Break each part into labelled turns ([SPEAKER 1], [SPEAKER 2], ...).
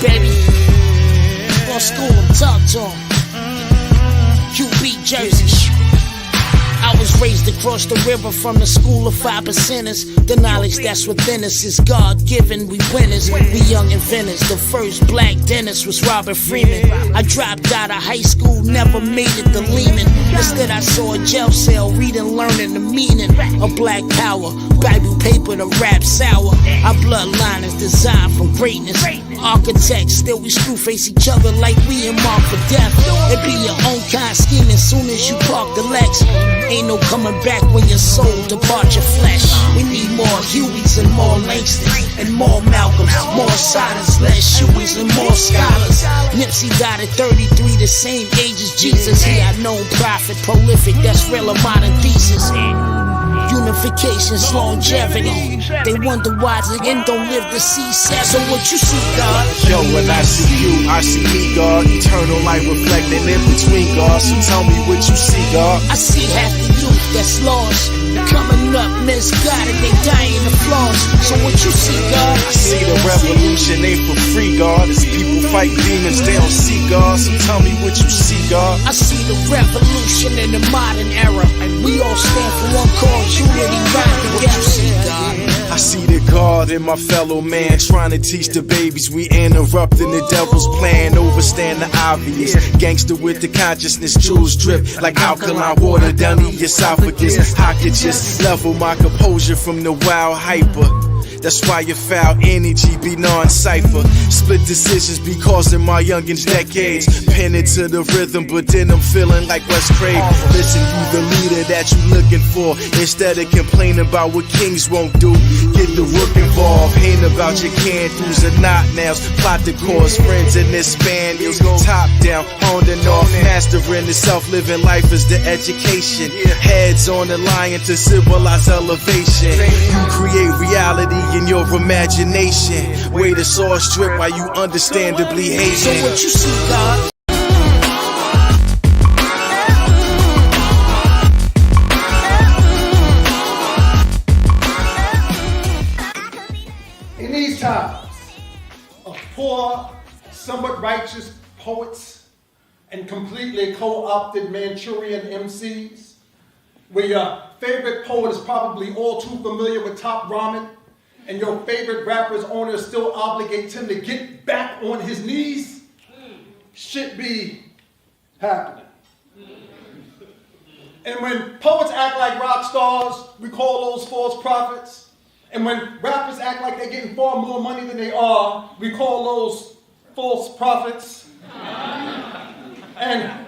[SPEAKER 1] baby. On school, talk to him. QB Jersey. I was raised across the river from the school of 5%ers. The knowledge that's within us is God-given. We winners, we young inventors. The first black dentist was Robert Freeman. I dropped out of high school, never made it to Lehman. Instead I saw a jail cell, reading, learning the meaning of black power. Bible paper to rap sour. Our bloodline is designed for greatness. Architects, still we screw face each other like we in mark for death. It be your own kind scheming soon as you park the Lex. Ain't no coming back when your soul depart your flesh. We need more Hueys and more Langstons and more Malcolms, more Silence, less Shoeys and more scholars. Nipsey died at 33, the same age as Jesus. He had known prophet, prolific, that's real a modern thesis. Unification's longevity. They wonder why the end don't live to see set. So what you see, God?
[SPEAKER 2] Yo, when I see you, I see me, God. Eternal light reflecting in between, God. So tell me what you see, God.
[SPEAKER 1] I see half the youth that's lost, coming up misguided, they dying the flaws. So what you see, God?
[SPEAKER 2] I see the revolution ain't for free, God. As people fight demons, they don't see God. So tell me what you see, God.
[SPEAKER 1] I see the revolution in the modern era. We all stand for one cause, unity, ride together. See, God?
[SPEAKER 2] I see the God in my fellow man, trying to teach the babies we interrupting the devil's plan. Overstand the obvious, gangster with the consciousness, jewels drip like alkaline water down the esophagus. I could just level my composure from the wild hyper. That's why your foul energy be non-cypher. Split decisions be causing my youngins decades. Pen it to the rhythm, but then I'm feeling like Wes Craig. Listen, you the leader that you looking for. Instead of complaining about what kings won't do, get the rook involved. Ain't about your can-dos and not nows. Plot the cause, friends in this spaniels. Top down, on and off, mastering the self-living life is the education. Heads on the line to civilize elevation. You create reality in your imagination. Way the source drip while you understandably hate.
[SPEAKER 1] So what you see, God?
[SPEAKER 3] In these times of poor, somewhat righteous poets and completely co-opted Manchurian MCs, where your favorite poet is probably all too familiar with Top Ramen, and your favorite rapper's owner still obligates him to get back on his knees, shit be happening. And when poets act like rock stars, we call those false prophets. And when rappers act like they're getting far more money than they are, we call those false prophets. And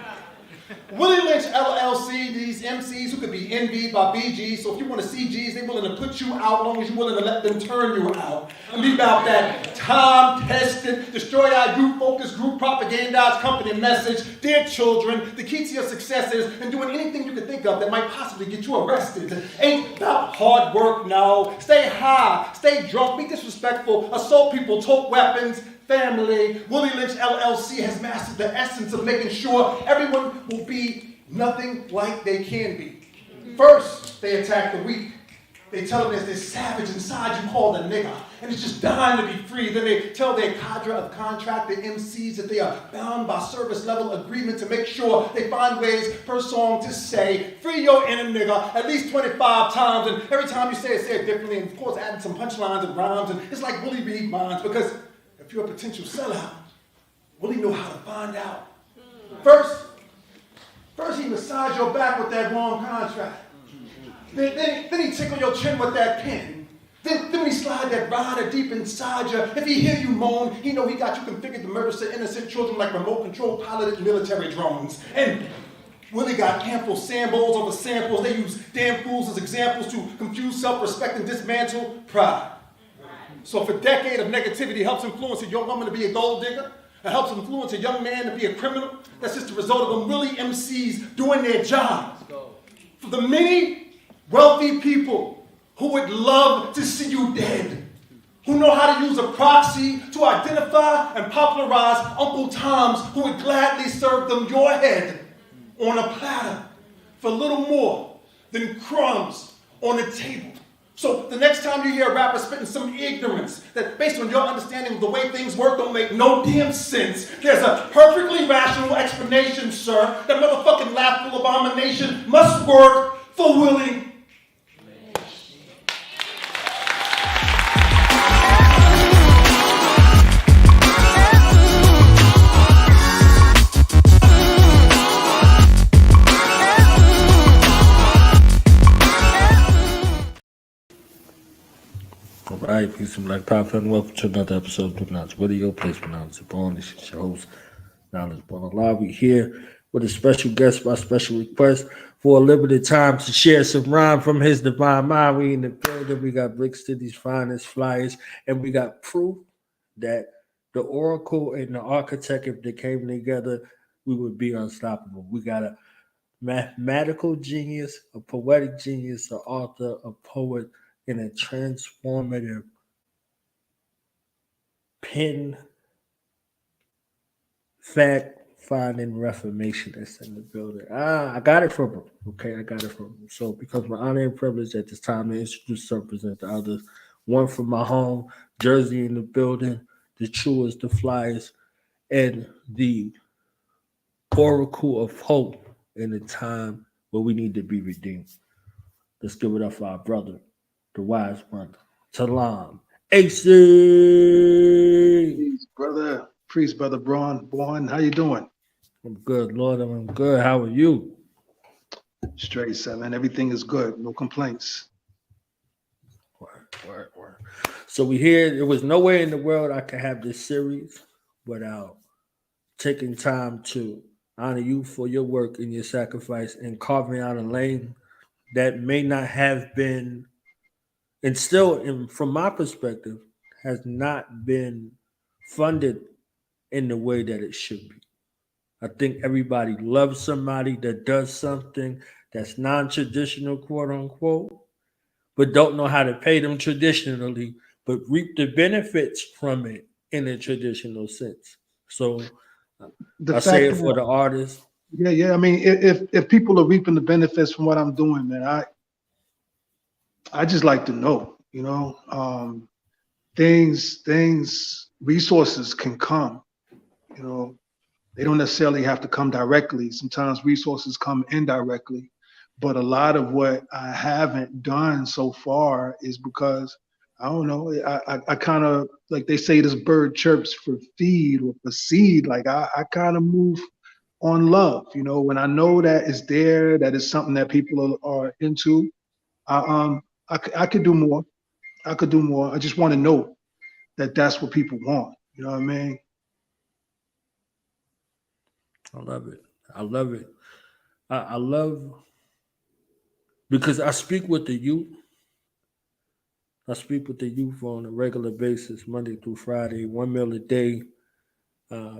[SPEAKER 3] Willie Lynch LLC, these MCs who could be envied by BGs, so if you want to see Gs, they're willing to put you out long as you're willing to let them turn you out. And be about that time-tested, destroy our youth-focused, group propagandized company message. Dear children, the key to your success is in doing anything you can think of that might possibly get you arrested. Ain't about hard work, no. Stay high, stay drunk, be disrespectful, assault people, tote weapons, family. Willie Lynch LLC has mastered the essence of making sure everyone will be nothing like they can be. First, they attack the weak. They tell them there's this savage inside you called a nigga, and it's just dying to be free. Then they tell their cadre of contracted MCs that they are bound by service level agreement to make sure they find ways per song to say, free your inner nigga at least 25 times, and every time you say it differently, and of course adding some punchlines and rhymes, and it's like Willie read minds, because if you're a potential sellout, Willie know how to find out. First he massage your back with that wrong contract. Then he tickle your chin with that pen. Then he slide that rider deep inside you. If he hear you moan, he know he got you configured to murder some innocent children like remote control piloted military drones. And Willie got ample samples over samples. They use damn fools as examples to confuse self-respect and dismantle pride. So if a decade of negativity helps influence a young woman to be a gold digger, it helps influence a young man to be a criminal, that's just the result of them Willie MCs doing their job. For the many wealthy people who would love to see you dead, who know how to use a proxy to identify and popularize Uncle Toms who would gladly serve them your head on a platter for little more than crumbs on the table. So the next time you hear a rapper spitting some ignorance that based on your understanding of the way things work don't make no damn sense, there's a perfectly rational explanation, sir. That motherfucking laughable abomination must work for Willie.
[SPEAKER 4] Alright, peace and black power, and welcome to another episode of Knowledge Radio. Place Knowledge Born. This is your host, Knowledge Born Alive. We here with a special guest by special request for a limited time to share some rhyme from his divine mind. We in the building. We got Brick City's finest flyers, and we got proof that the oracle and the architect, if they came together, we would be unstoppable. We got a mathematical genius, a poetic genius, an author, a poet, and a transformative pen fact finding reformation that's in the building. I got it from him. Okay, I got it from him. So because my honor and privilege at this time to introduce and represent the others, one from my home, Jersey in the building, the truest, the flyers, and the oracle of hope in a time where we need to be redeemed. Let's give it up for our brother, the wise one, Taalam Acey.
[SPEAKER 5] Priest, brother Born, how you doing?
[SPEAKER 4] I'm good, Lord. I'm good. How are you?
[SPEAKER 5] Straight, seven. Everything is good. No complaints.
[SPEAKER 4] Word. So we here. There was nowhere in the world I could have this series without taking time to honor you for your work and your sacrifice and carving out a lane that may not have been, and still, from my perspective, has not been funded in the way that it should be. I think everybody loves somebody that does something that's non-traditional, quote unquote, but don't know how to pay them traditionally, but reap the benefits from it in a traditional sense. So I say it for the artists.
[SPEAKER 5] Yeah. I mean, if people are reaping the benefits from what I'm doing, man, I just like to know, resources can come, they don't necessarily have to come directly. Sometimes resources come indirectly, but a lot of what I haven't done so far is because I don't know. I kind of, like they say, this bird chirps for feed or for seed. Like I kind of move on love, when I know that it's there, that is something that people are into. I could do more. I could do more. I just want to know that that's what people want. You know what I mean?
[SPEAKER 4] I love it. I love, because I speak with the youth. I speak with the youth on a regular basis, Monday through Friday, 1 meal a day.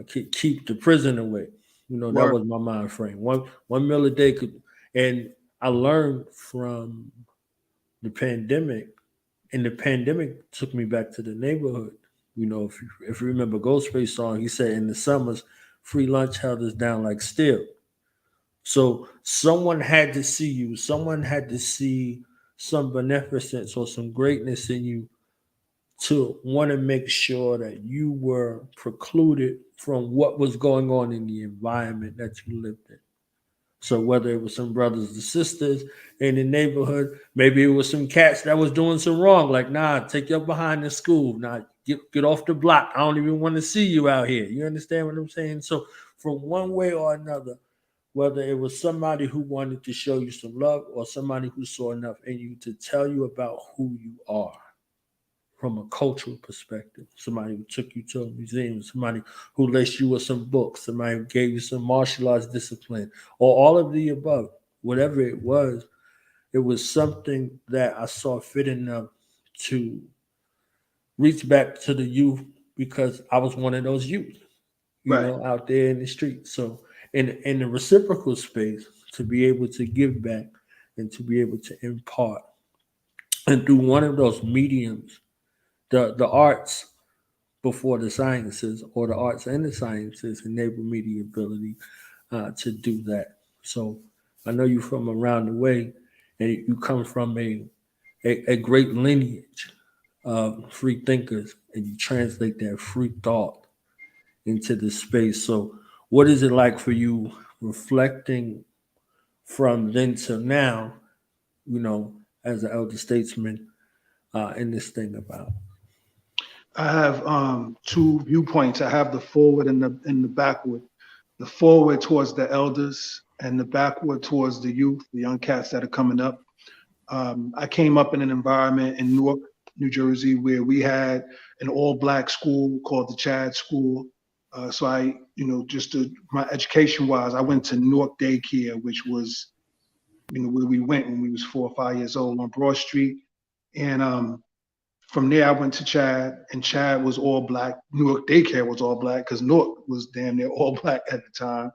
[SPEAKER 4] Keep the prison away. That was my mind frame. One meal a day and I learned from the pandemic, and the pandemic took me back to the neighborhood. If you remember Ghostface's song, he said in the summers, free lunch held us down like steel. So someone had to see you. Someone had to see some beneficence or some greatness in you to want to make sure that you were precluded from what was going on in the environment that you lived in. So whether it was some brothers and sisters in the neighborhood, maybe it was some cats that was doing some wrong, like, nah, take your behind to school. Nah, get off the block. I don't even want to see you out here. You understand what I'm saying? So from one way or another, whether it was somebody who wanted to show you some love or somebody who saw enough in you to tell you about who you are from a cultural perspective, somebody who took you to a museum, somebody who laced you with some books, somebody who gave you some martial arts discipline, or all of the above, whatever it was something that I saw fit enough to reach back to the youth because I was one of those youth, out there in the street. So in the reciprocal space, to be able to give back and to be able to impart, and through one of those mediums, the arts before the sciences, or the arts and the sciences, enable me the ability to do that. So I know you from around the way, and you come from a a great lineage of free thinkers, and you translate that free thought into the space. So, what is it like for you reflecting from then till now, as an elder statesman in this thing about?
[SPEAKER 5] I have two viewpoints. I have the forward and the backward. The forward towards the elders and the backward towards the youth, the young cats that are coming up. I came up in an environment in Newark, New Jersey, where we had an all-black school called the Chad School. So I, my education-wise, I went to Newark Daycare, which was, where we went when we was 4 or 5 years old on Broad Street. And from there, I went to Chad, and Chad was all black. Newark Daycare was all black because Newark was damn near all black at the time.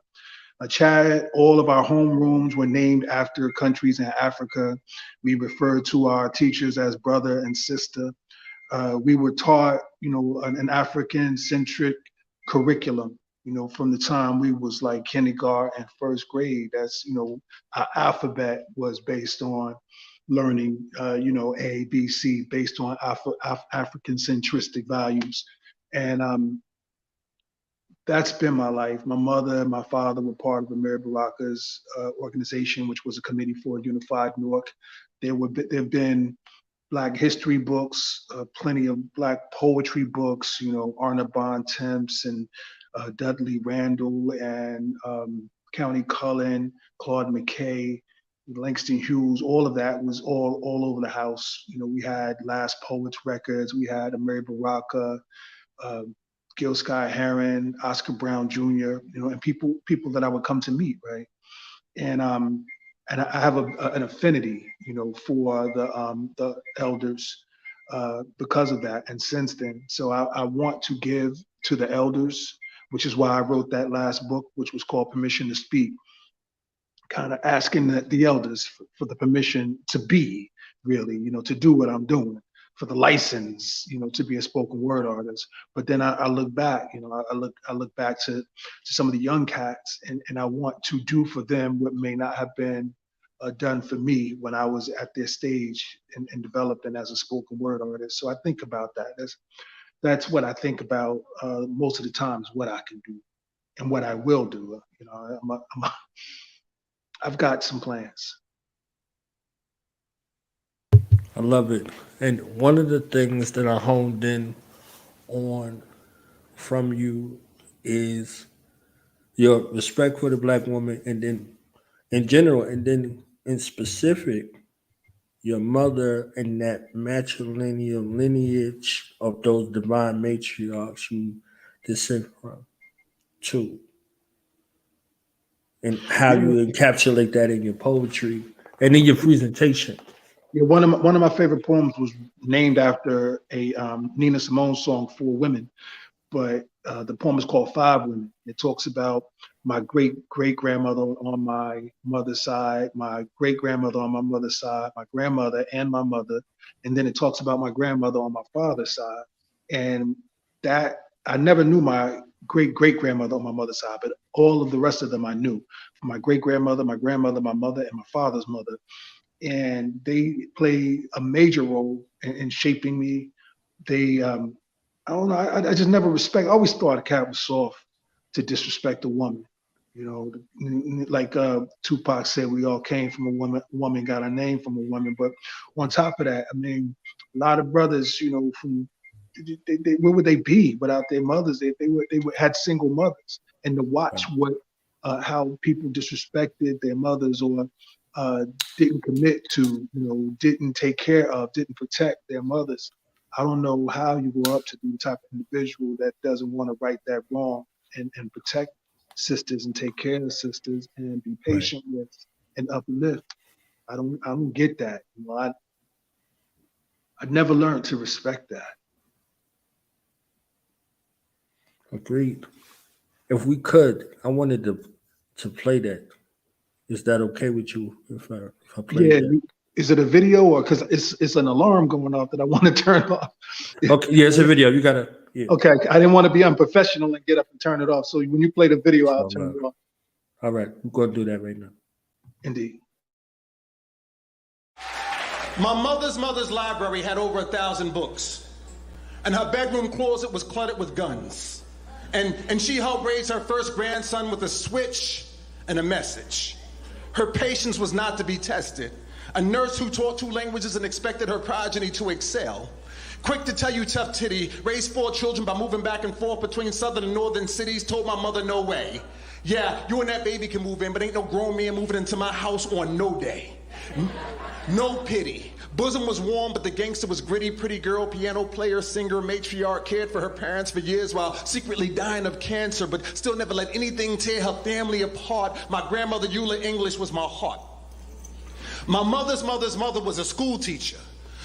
[SPEAKER 5] Chad, all of our homerooms were named after countries in Africa. We referred to our teachers as brother and sister. We were taught, an African-centric curriculum, from the time we was like kindergarten and first grade. That's, our alphabet was based on learning, A, B, C, based on African-centristic values. And that's been my life. My mother and my father were part of Amiri Baraka's organization, which was a committee for Unified Newark. There have been Black history books, plenty of Black poetry books, Arna Bontemps and Dudley Randall and County Cullen, Claude McKay, Langston Hughes. All of that was all over the house. We had Last Poets records. We had Amiri Baraka, Gil Scott Heron, Oscar Brown Jr., and people that I would come to meet, right? And I have an affinity, for the elders because of that. And since then, so I want to give to the elders, which is why I wrote that last book, which was called Permission to Speak, kind of asking the elders for the permission to be, really, to do what I'm doing, for the license, to be a spoken word artist. But then I look back, I look back to some of the young cats, and I want to do for them what may not have been done for me when I was at their stage and developing as a spoken word artist. So I think about that. That's what I think about most of the times, what I can do and what I will do. I've got some plans.
[SPEAKER 4] I love it. And one of the things that I honed in on from you is your respect for the Black woman, and then in general, and then in specific, your mother and that matrilineal lineage of those divine matriarchs you descend from, too. And how you encapsulate that in your poetry and in your presentation.
[SPEAKER 5] Yeah, one of my favorite poems was named after a Nina Simone song, For Women, but the poem is called Five Women. It talks about my great-great-grandmother on my mother's side, my great-grandmother on my mother's side, my grandmother and my mother, and then it talks about my grandmother on my father's side. And that, I never knew my great-great-grandmother on my mother's side, but all of the rest of them I knew. My great-grandmother, my grandmother, my mother, and my father's mother. And they play a major role in shaping me. They, I don't know, I just never I always thought a cat was soft to disrespect a woman. Like Tupac said, we all came from a woman, woman got our name from a woman. But on top of that, I mean, a lot of brothers, from where would they be without their mothers? They had single mothers, and to watch how people disrespected their mothers or didn't commit to, didn't take care of, didn't protect their mothers. I don't know how you grow up to be the type of individual that doesn't want to right that wrong and protect sisters and take care of sisters and be patient with and uplift. I don't get that. I never learned to respect that.
[SPEAKER 4] Agreed. If we could, I wanted to play that. Is that okay with you if I play that?
[SPEAKER 5] Is it a video or because it's an alarm going off that I want to turn off?
[SPEAKER 4] Okay, yeah, it's a video. You gotta. Yeah.
[SPEAKER 5] Okay, I didn't want to be unprofessional and get up and turn it off. So when you play the video, I'll turn it off.
[SPEAKER 4] All right, we're gonna do that right now.
[SPEAKER 5] Indeed.
[SPEAKER 3] My mother's library had over 1,000 books, and her bedroom closet was cluttered with guns. And she helped raise her first grandson with a switch and a message. Her patience was not to be tested. A nurse who taught 2 languages and expected her progeny to excel. Quick to tell you tough titty, raised 4 children by moving back and forth between southern and northern cities, told my mother no way. Yeah, you and that baby can move in, but ain't no grown man moving into my house on no day. No pity. Bosom was warm, but the gangster was gritty. Pretty girl, piano player, singer, matriarch, cared for her parents for years while secretly dying of cancer, but still never let anything tear her family apart. My grandmother, Eula English, was my heart. My mother's mother was a school teacher,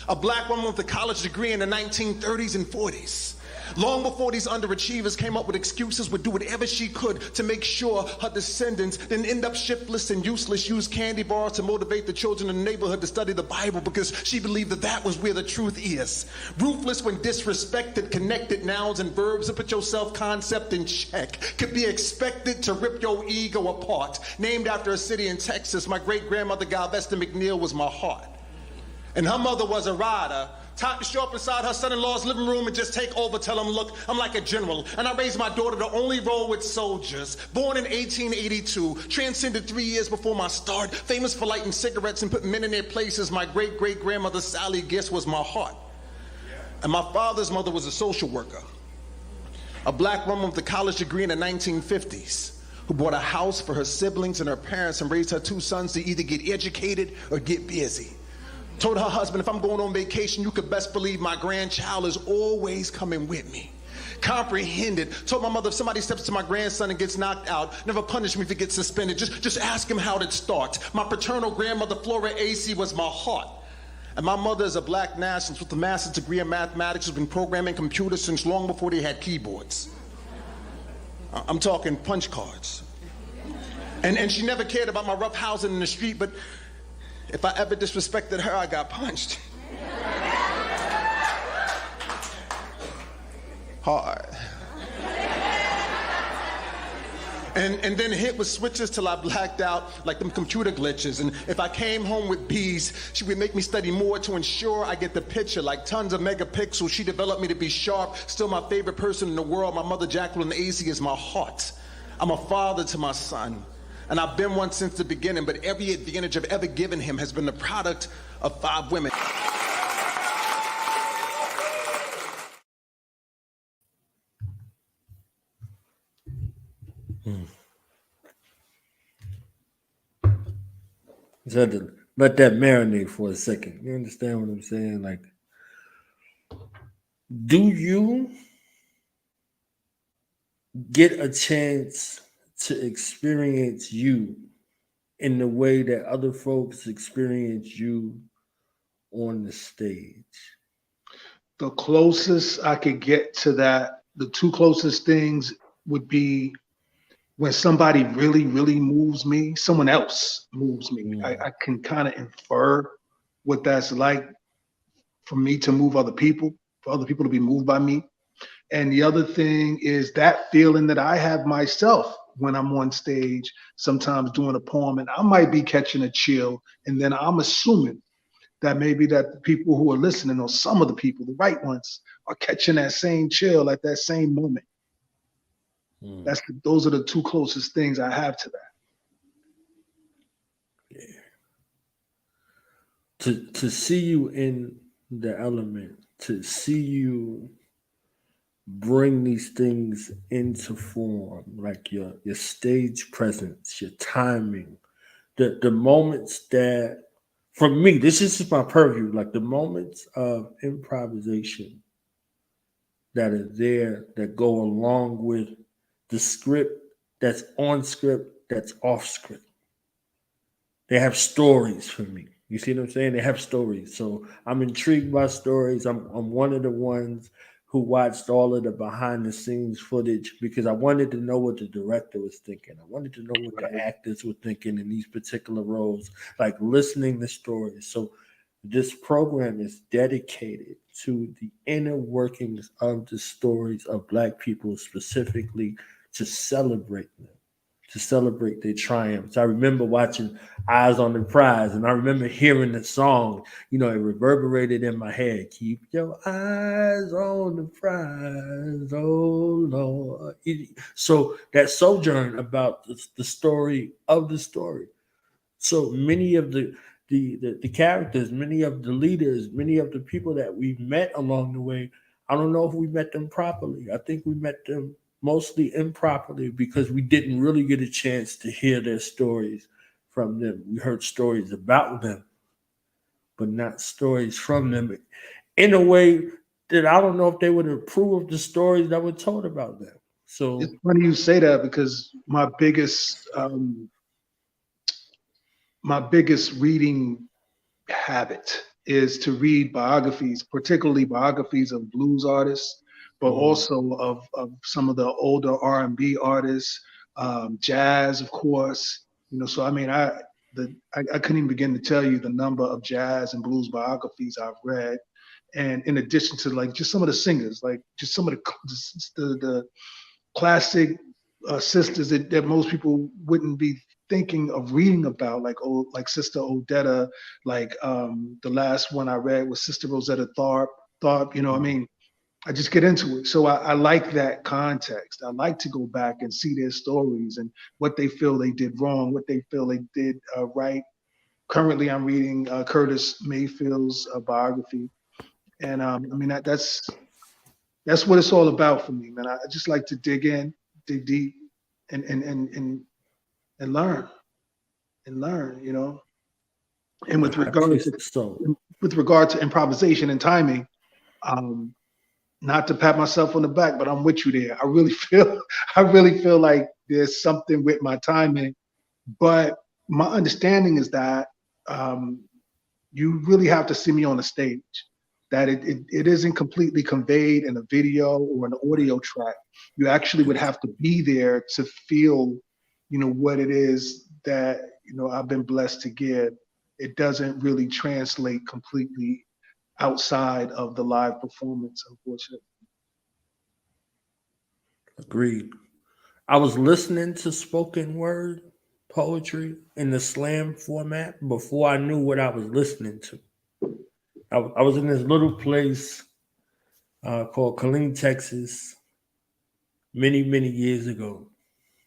[SPEAKER 3] a black woman with a college degree in the 1930s and 40s. Long before these underachievers came up with excuses, would do whatever she could to make sure her descendants didn't end up shiftless and useless, use candy bars to motivate the children in the neighborhood to study the Bible because she believed that that was where the truth is. Ruthless when disrespected, connected nouns and verbs to put your self-concept in check. Could be expected to rip your ego apart. Named after a city in Texas, my great-grandmother Galveston McNeil was my heart. And her mother was a rider. Time to show up inside her son-in-law's living room and just take over, tell him, look, I'm like a general, and I raised my daughter to only roll with soldiers. Born in 1882, transcended 3 years before my start, famous for lighting cigarettes and putting men in their places. My great-great-grandmother Sally Gist was my heart. And my father's mother was a social worker, a black woman with a college degree in the 1950s, who bought a house for her siblings and her parents and raised her 2 sons to either get educated or get busy. Told her husband, if I'm going on vacation, you could best believe my grandchild is always coming with me. Comprehended. Told my mother, if somebody steps to my grandson and gets knocked out, never punish me if he gets suspended. Just ask him how it starts. My paternal grandmother, Flora Acey, was my heart. And my mother is a black nationalist with a master's degree in mathematics, who's been programming computers since long before they had keyboards. I'm talking punch cards. And she never cared about my rough housing in the street, but if I ever disrespected her, I got punched. Hard. And then hit with switches till I blacked out like them computer glitches. And if I came home with B's, she would make me study more to ensure I get the picture. Like tons of megapixels, she developed me to be sharp. Still my favorite person in the world, my mother Geraldine Acey, is my heart. I'm a father to my son. And I've been one since the beginning, but every advantage I've ever given him has been the product of 5 women.
[SPEAKER 4] Just had to let that marinate for a second. You understand what I'm saying? Like, do you get a chance to experience you in the way that other folks experience you on the stage?
[SPEAKER 5] The closest I could get to that, the 2 closest things would be when somebody really, really moves me, someone else moves me. I can kind of infer what that's like for me to move other people, for other people to be moved by me. And the other thing is that feeling that I have myself when I'm on stage, sometimes doing a poem, and I might be catching a chill, and then I'm assuming that maybe that the people who are listening, or some of the people, the right ones, are catching that same chill at that same moment. Those are the 2 closest things I have to that.
[SPEAKER 4] Yeah. To see you in the element, to see you bring these things into form, like your stage presence, your timing, the moments that, for me, this is just my purview, like the moments of improvisation that are there that go along with the script that's on script, that's off script. They have stories for me. You see what I'm saying? They have stories. So I'm intrigued by stories. I'm one of the ones who watched all of the behind the scenes footage because I wanted to know what the director was thinking. I wanted to know what the actors were thinking in these particular roles, like listening to stories. So this program is dedicated to the inner workings of the stories of Black people, specifically to celebrate them, to celebrate their triumphs. I remember watching Eyes on the Prize, and I remember hearing the song, it reverberated in my head. Keep your eyes on the prize, oh Lord. So that sojourn about the story of the story. So many of the characters, many of the leaders, many of the people that we've met along the way, I don't know if we met them properly. I think we met them mostly improperly because we didn't really get a chance to hear their stories from them. We heard stories about them, but not stories from them in a way that I don't know if they would approve of the stories that were told about them. So
[SPEAKER 5] it's funny you say that, because my biggest reading habit is to read biographies, particularly biographies of blues artists, but also of some of the older R&B artists, jazz, of course. So I mean, I couldn't even begin to tell you the number of jazz and blues biographies I've read, and in addition to like just some of the singers, like just some of the classic sisters that most people wouldn't be thinking of reading about, like Sister Odetta, like the last one I read was Sister Rosetta Tharpe. I mean, I just get into it. So I like that context. I like to go back and see their stories and what they feel they did wrong, what they feel they did right. Currently, I'm reading Curtis Mayfield's biography, and I mean that's what it's all about for me, man. I just like to dig deep, and learn, And with regard to improvisation and timing, not to pat myself on the back, but I'm with you there. I really feel like there's something with my timing, but my understanding is that you really have to see me on the stage. That it isn't completely conveyed in a video or an audio track. You actually would have to be there to feel, what it is that, I've been blessed to give. It doesn't really translate completely outside of the live performance, unfortunately.
[SPEAKER 4] Agreed. I was listening to spoken word poetry in the slam format before I knew what I was listening to. I was in this little place called Killeen, Texas, many, many years ago.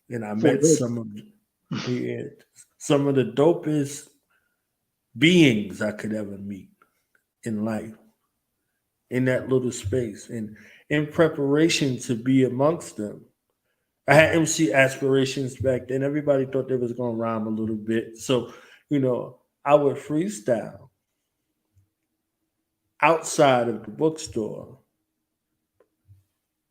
[SPEAKER 4] And I met some of the dopest beings I could ever meet in life in that little space. And in preparation to be amongst them, I had MC aspirations back then. Everybody thought they was going to rhyme a little bit. So, I would freestyle outside of the bookstore.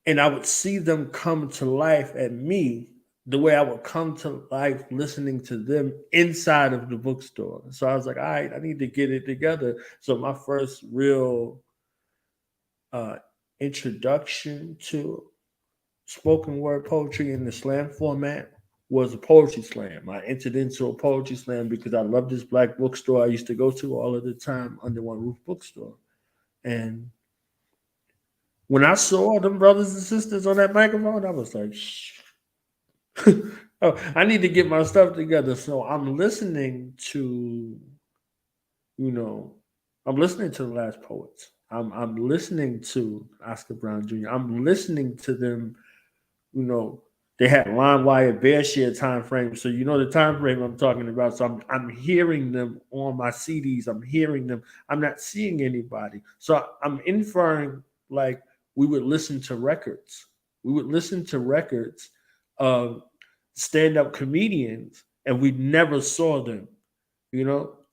[SPEAKER 4] And I would see them come to life at me the way I would come to life listening to them inside of the bookstore. So I was like, all right, I need to get it together. So my first real introduction to spoken word poetry in the slam format was a poetry slam. I entered into a poetry slam because I loved this black bookstore I used to go to all of the time, Under One Roof bookstore. And when I saw them brothers and sisters on that microphone, I was like, oh, I need to get my stuff together. So I'm listening to, I'm listening to the Last Poets. I'm listening to Oscar Brown Jr. I'm listening to them, they had LimeWire BearShare time frame. So the time frame I'm talking about. So I'm hearing them on my CDs. I'm hearing them. I'm not seeing anybody. So I'm inferring like we would listen to records. We would listen to records of stand-up comedians and we never saw them,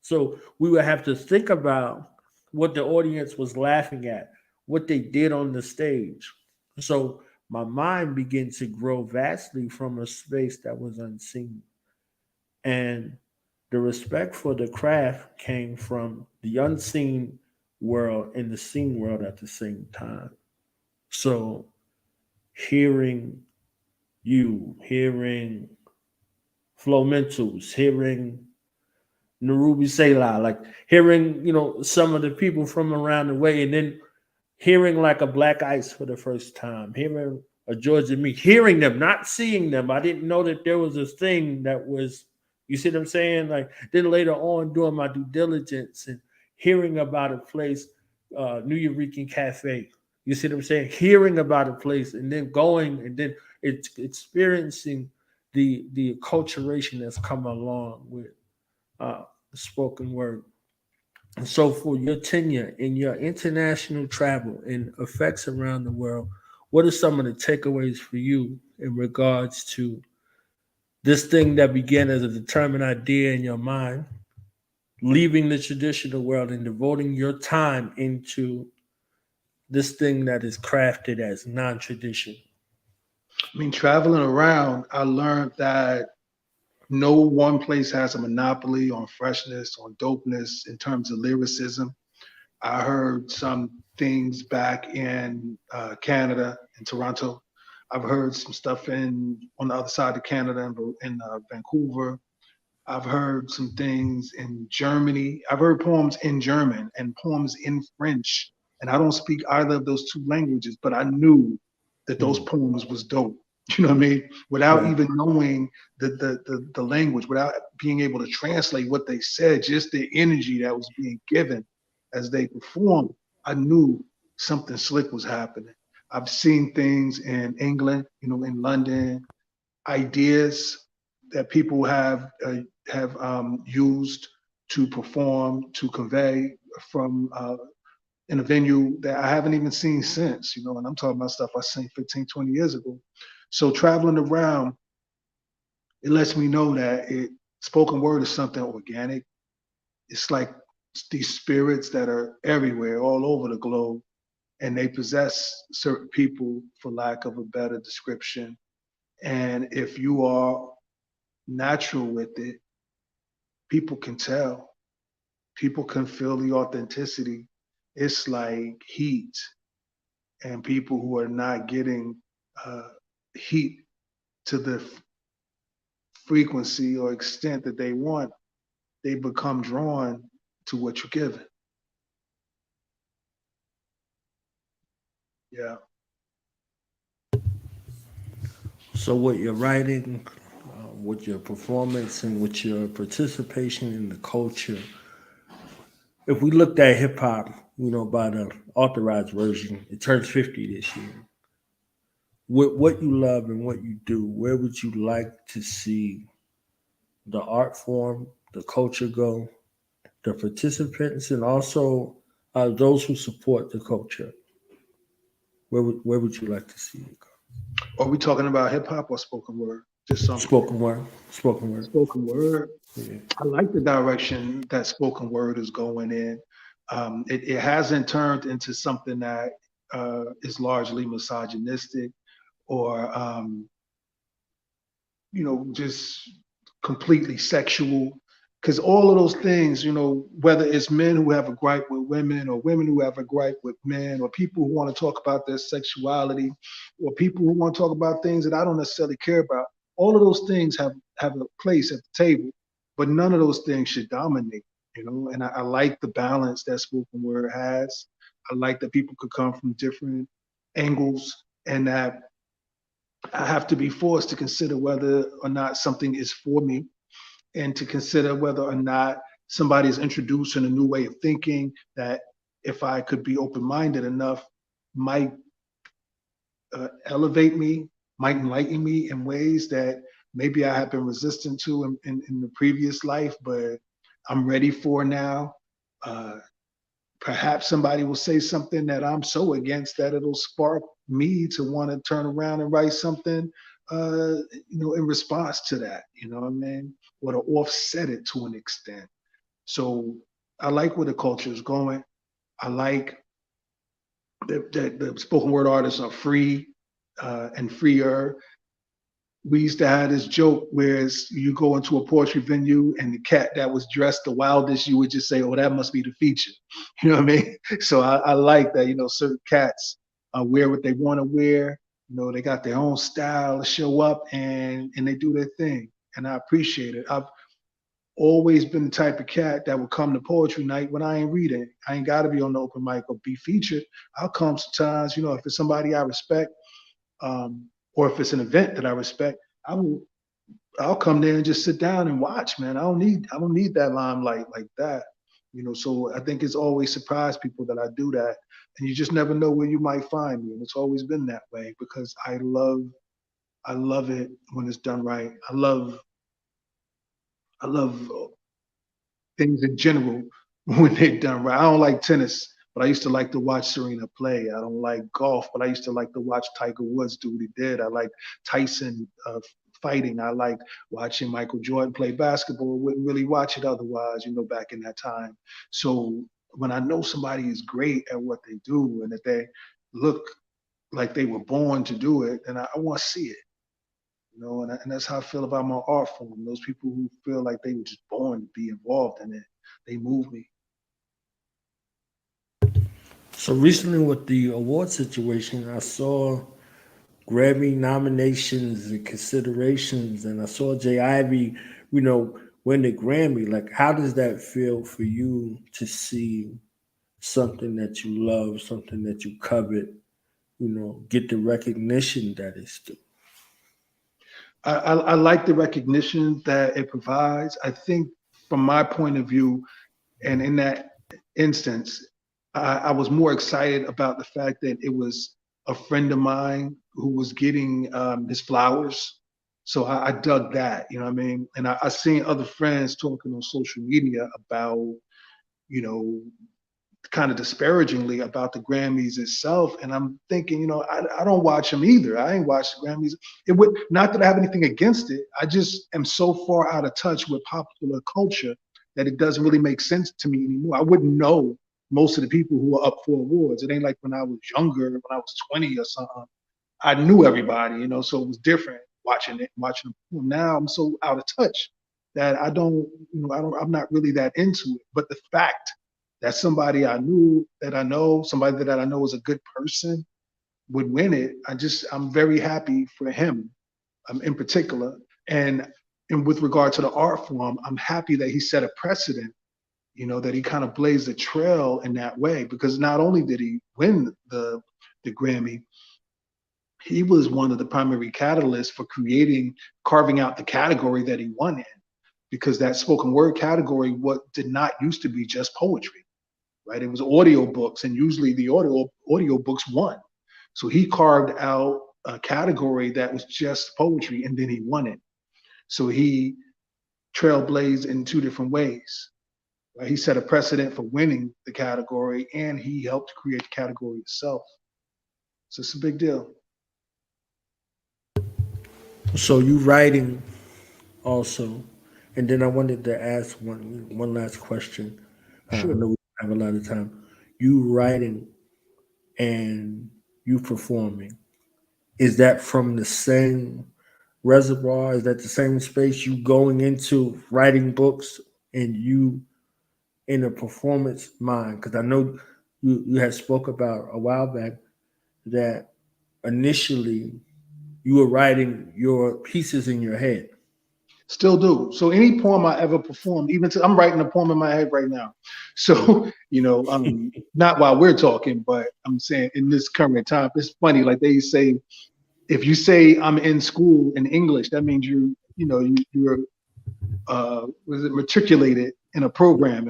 [SPEAKER 4] So we would have to think about what the audience was laughing at, what they did on the stage. So my mind began to grow vastly from a space that was unseen. And the respect for the craft came from the unseen world and the seen world at the same time. So hearing you, hearing Flo Mentals, hearing Narubi Selah, like hearing, some of the people from around the way, and then hearing like a Black Ice for the first time, hearing Georgia me, hearing them, not seeing them. I didn't know that there was this thing that was, you see what I'm saying? Like then later on doing my due diligence and hearing about a place, New Eureka Cafe. You see what I'm saying? Hearing about a place and then going and then it's experiencing the acculturation that's come along with the spoken word. And so for your tenure in your international travel and effects around the world, what are some of the takeaways for you in regards to this thing that began as a determined idea in your mind, leaving the traditional world and devoting your time into this thing that is crafted as non-traditional?
[SPEAKER 5] I mean, traveling around, I learned that no one place has a monopoly on freshness, on dopeness in terms of lyricism. I heard some things back in Canada, in Toronto. I've heard some stuff on the other side of Canada, in Vancouver. I've heard some things in Germany. I've heard poems in German and poems in French. And I don't speak either of those two languages, but I knew that those poems was dope. You know what I mean? Without even knowing the language, without being able to translate what they said, just the energy that was being given as they performed, I knew something slick was happening. I've seen things in England, in London, ideas that people have used to perform, to convey from in a venue that I haven't even seen since, and I'm talking about stuff I seen 15, 20 years ago. So traveling around, it lets me know that spoken word is something organic. It's like these spirits that are everywhere, all over the globe, and they possess certain people, for lack of a better description. And if you are natural with it, people can tell. People can feel the authenticity. It's like heat. And people who are not getting heat to the frequency or extent that they want, they become drawn to what you're giving. Yeah.
[SPEAKER 4] So with your writing, with your performance, and with your participation in the culture, if we looked at hip hop, by the authorized version, it turns 50 this year. With what you love and what you do, where would you like to see the art form, the culture go, the participants, and also those who support the culture? Where would you like to see it go?
[SPEAKER 5] Are we talking about hip hop or spoken word? Just something.
[SPEAKER 4] Spoken word. Spoken word.
[SPEAKER 5] Spoken word.
[SPEAKER 4] Yeah.
[SPEAKER 5] I like the direction that spoken word is going in. It hasn't turned into something that is largely misogynistic or just completely sexual. Because all of those things, whether it's men who have a gripe with women or women who have a gripe with men or people who want to talk about their sexuality or people who want to talk about things that I don't necessarily care about, all of those things have a place at the table, but none of those things should dominate, and I like the balance that spoken word has. I like that people could come from different angles and that I have to be forced to consider whether or not something is for me, and to consider whether or not somebody is introducing a new way of thinking that, if I could be open-minded enough, might elevate me, might enlighten me in ways that maybe I have been resistant to in the previous life, but I'm ready for now. Perhaps somebody will say something that I'm so against that it'll spark me to want to turn around and write something, in response to that, what I mean? Or to offset it to an extent. So I like where the culture is going. I like that the spoken word artists are free and freer. We used to have this joke where you go into a poetry venue and the cat that was dressed the wildest, you would just say, oh, that must be the feature. You know what I mean? So I like that, certain cats wear what they want to wear. They got their own style to show up and they do their thing. And I appreciate it. I've always been the type of cat that would come to poetry night when I ain't reading. I ain't got to be on the open mic or be featured. I'll come sometimes, if it's somebody I respect. or if it's an event that I respect, I'll come there and just sit down and watch, man. I don't need that limelight like that. So I think it's always surprised people that I do that. And you just never know where you might find me. And it's always been that way because I love it when it's done right. I love things in general when they're done right. I don't like tennis, but I used to like to watch Serena play. I don't like golf, but I used to like to watch Tiger Woods do what he did. I like Tyson fighting. I like watching Michael Jordan play basketball. Wouldn't really watch it otherwise, back in that time. So when I know somebody is great at what they do and that they look like they were born to do it, then I want to see it. And that's how I feel about my art form. Those people who feel like they were just born to be involved in it, they move me.
[SPEAKER 4] So recently with the award situation, I saw Grammy nominations and considerations, and I saw Jay Ivy, win the Grammy. Like, how does that feel for you to see something that you love, something that you covet, get the recognition that it's due?
[SPEAKER 5] I like the recognition that it provides. I think from my point of view, and in that instance, I was more excited about the fact that it was a friend of mine who was getting his flowers. So I dug that, you know what I mean? And I seen other friends talking on social media about, kind of disparagingly about the Grammys itself. And I'm thinking, I don't watch them either. I ain't watched the Grammys. It would not that I have anything against it. I just am so far out of touch with popular culture that it doesn't really make sense to me anymore. I wouldn't know most of the people who are up for awards. It ain't like when I was younger, when I was 20 or something. I knew everybody, so it was different watching them perform. Now I'm so out of touch that I'm not really that into it. But the fact that somebody that I know is a good person would win it, I'm very happy for him in particular. And with regard to the art form, I'm happy that he set a precedent, that he kind of blazed a trail in that way, because not only did he win the Grammy, he was one of the primary catalysts for carving out the category that he won in, because that spoken word category did not used to be just poetry, right? It was audio books, and usually the audio books won. So he carved out a category that was just poetry, and then he won it. So he trailblazed in two different ways. Right? He set a precedent for winning the category, and he helped create the category itself. So it's a big deal.
[SPEAKER 4] So you writing also, and then I wanted to ask one last question.
[SPEAKER 5] Sure.
[SPEAKER 4] I know we have a lot of time. You writing and you performing, is that from the same reservoir? Is that the same space you going into writing books and you in a performance mind? Because I know you had spoke about a while back that initially you were writing your pieces in your head.
[SPEAKER 5] Still do. So any poem I ever performed, I'm writing a poem in my head right now. So, not while we're talking, but I'm saying in this current time, it's funny. Like they say, if you say I'm in school in English, that means you're matriculated in a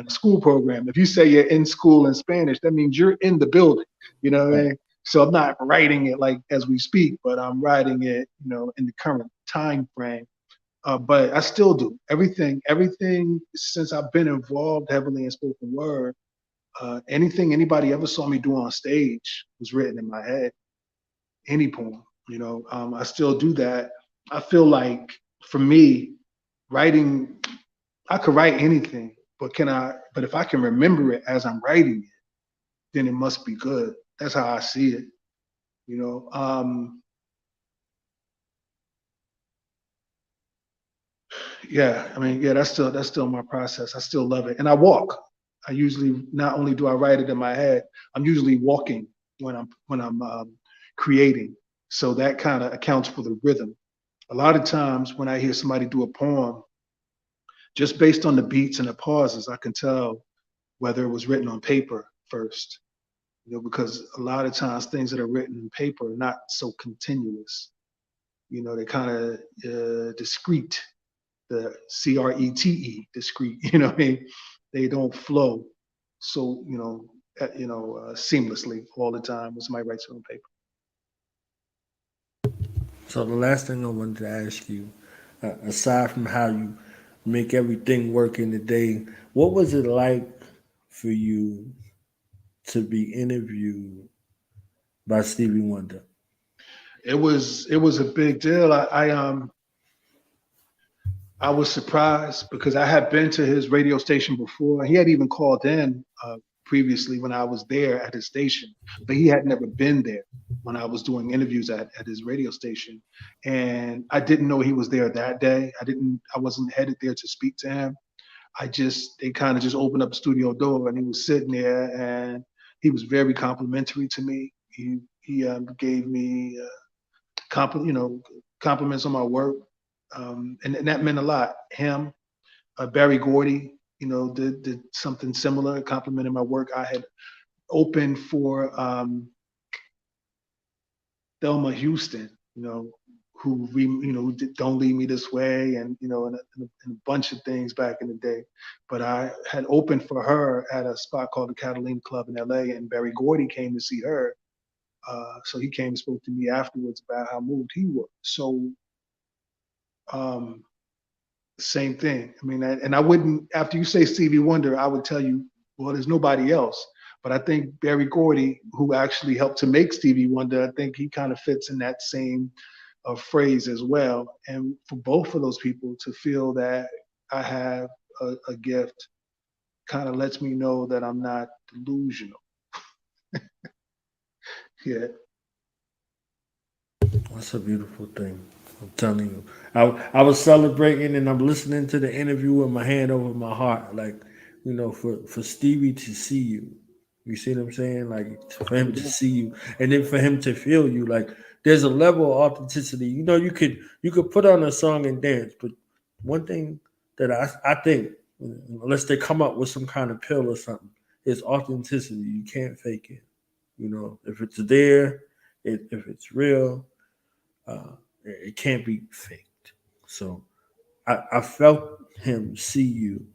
[SPEAKER 5] school program. If you say you're in school in Spanish, that means you're in the building. You know what I mean? So I'm not writing it like as we speak, but I'm writing it, in the current time frame. But I still do everything since I've been involved heavily in spoken word. Anything anybody ever saw me do on stage was written in my head. Any poem, I still do that. I feel like for me, writing, I could write anything, but if I can remember it as I'm writing it, then it must be good. That's how I see it. That's still my process. I still love it. And I walk. I usually, not only do I write it in my head, I'm usually walking when I'm creating. So that kind of accounts for the rhythm. A lot of times when I hear somebody do a poem, just based on the beats and the pauses, I can tell whether it was written on paper first. because a lot of times things that are written in paper are not so continuous. They're kind of discrete, the CRETE, discrete. What I mean? They don't flow so seamlessly all the time when somebody writes it on paper.
[SPEAKER 4] So the last thing I wanted to ask you, aside from how you make everything work in the day, what was it like for you to be interviewed by Stevie Wonder?
[SPEAKER 5] It was a big deal. I was surprised because I had been to his radio station before. He had even called in previously when I was there at his station, but he had never been there when I was doing interviews at his radio station. And I didn't know he was there that day. I wasn't headed there to speak to him. They kind of just opened up the studio door and he was sitting there and he was very complimentary to me. He gave me compliments on my work. And that meant a lot. Him, Barry Gordy, did something similar, complimented my work. I had opened for Thelma Houston, who did Don't Leave Me This Way, and and a bunch of things back in the day. But I had opened for her at a spot called the Catalina Club in LA, and Barry Gordy came to see her. So he came and spoke to me afterwards about how moved he was. So same thing. I mean, and I wouldn't, after you say Stevie Wonder, I would tell you, well, there's nobody else. But I think Barry Gordy, who actually helped to make Stevie Wonder, I think he kind of fits in that same phrase as well. And for both of those people to feel that I have a gift kind of lets me know that I'm not delusional. Yeah.
[SPEAKER 4] That's a beautiful thing. I'm telling you. I was celebrating and I'm listening to the interview with my hand over my heart. Like, for Stevie to see you. You see what I'm saying? Like for him to see you and then for him to feel you. Like there's a level of authenticity. You could put on a song and dance, but one thing that I think, unless they come up with some kind of pill or something, is authenticity. You can't fake it. If it's there, if it's real, it can't be faked. So I felt him see you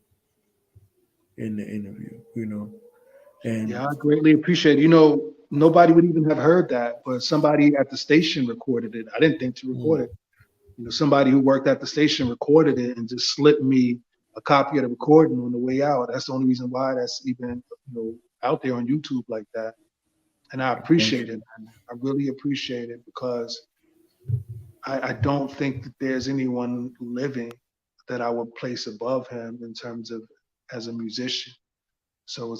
[SPEAKER 4] in the interview, and
[SPEAKER 5] Yeah, I greatly appreciate it. Nobody would even have heard that, but somebody at the station recorded it. I didn't think to record it. Somebody who worked at the station recorded it and just slipped me a copy of the recording on the way out. That's the only reason why that's even out there on YouTube like that. And I appreciate it, man. I really appreciate it because I don't think that there's anyone living that I would place above him in terms of as a musician. So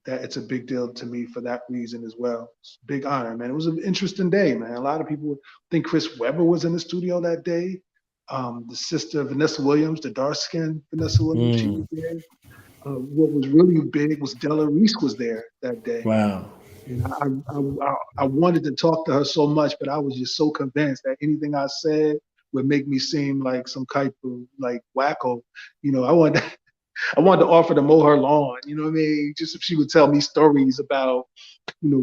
[SPEAKER 5] it's a big deal to me for that reason as well. It's a big honor, man. It was an interesting day, man. A lot of people think Chris Webber was in the studio that day. The sister Vanessa Williams, the dark-skinned Vanessa Williams, she was there. What was really big was Della Reese was there that day.
[SPEAKER 4] wow.
[SPEAKER 5] And I wanted to talk to her so much, but I was just so convinced that anything I said would make me seem like some type of like wacko. I wanted to offer to mow her lawn. You know what I mean? Just if she would tell me stories about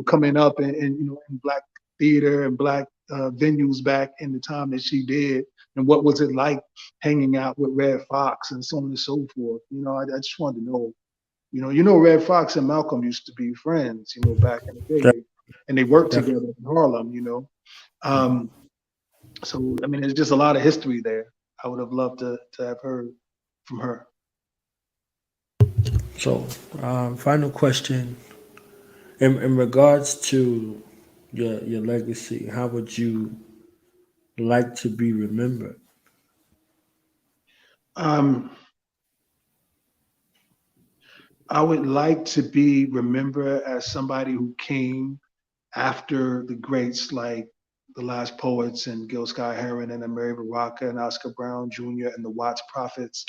[SPEAKER 5] coming up in black theater and black venues back in the time that she did, and what was it like hanging out with Red Fox and so on and so forth. I just wanted to know. Red Fox and Malcolm used to be friends, back in the day, and they worked together in Harlem, So, I mean, there's just a lot of history there. I would have loved to have heard from her.
[SPEAKER 4] So, final question. In regards to your legacy, how would you like to be remembered?
[SPEAKER 5] I would like to be remembered as somebody who came after the greats like the Last Poets and Gil Scott-Heron and Amiri Baraka and Oscar Brown Jr. and the Watts Prophets.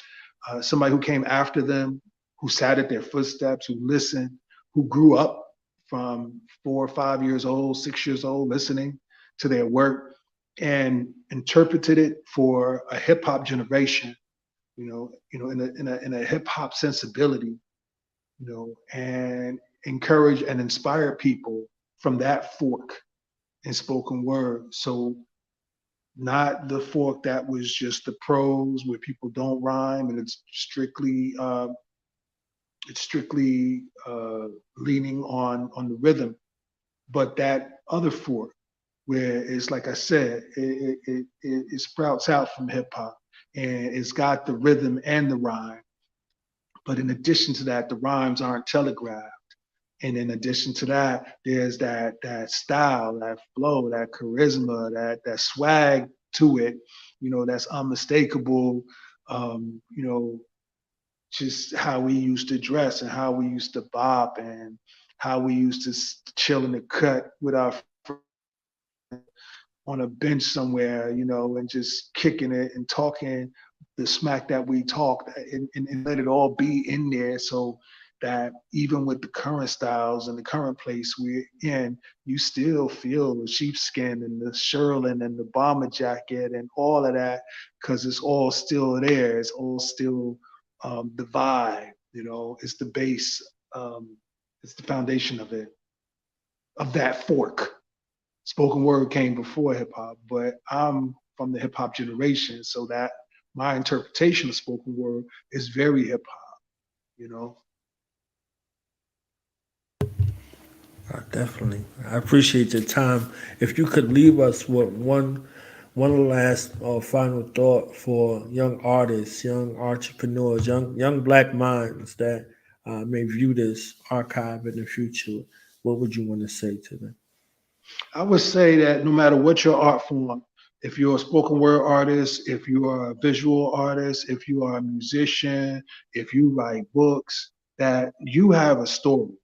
[SPEAKER 5] Somebody who came after them, who sat at their footsteps, who listened, who grew up from 4 or 5 years old, 6 years old, listening to their work and interpreted it for a hip hop generation, in a hip hop sensibility, and encourage and inspire people from that fork in spoken word. So not the fork that was just the prose where people don't rhyme and it's strictly leaning on the rhythm, but that other fork where it's like I said, it sprouts out from hip hop and it's got the rhythm and the rhyme. But in addition to that, the rhymes aren't telegraphed. And in addition to that, there's that style, that flow, that charisma, that swag to it, that's unmistakable. Just how we used to dress and how we used to bop and how we used to chill in the cut with our on a bench somewhere, and just kicking it and talking the smack that we talked and let it all be in there so that even with the current styles and the current place we're in, you still feel the sheepskin and the shearling and the bomber jacket and all of that because it's all still there. It's all still the vibe, it's the base, it's the foundation of it, of that fork. Spoken word came before hip hop, but I'm from the hip hop generation, so that my interpretation of spoken word is very hip hop.
[SPEAKER 4] Definitely, I appreciate your time. If you could leave us with one last or final thought for young artists, young entrepreneurs, young black minds that may view this archive in the future, what would you want to say to them?
[SPEAKER 5] I would say that no matter what your art form, if you're a spoken word artist, if you are a visual artist, if you are a musician, if you write books, that you have a story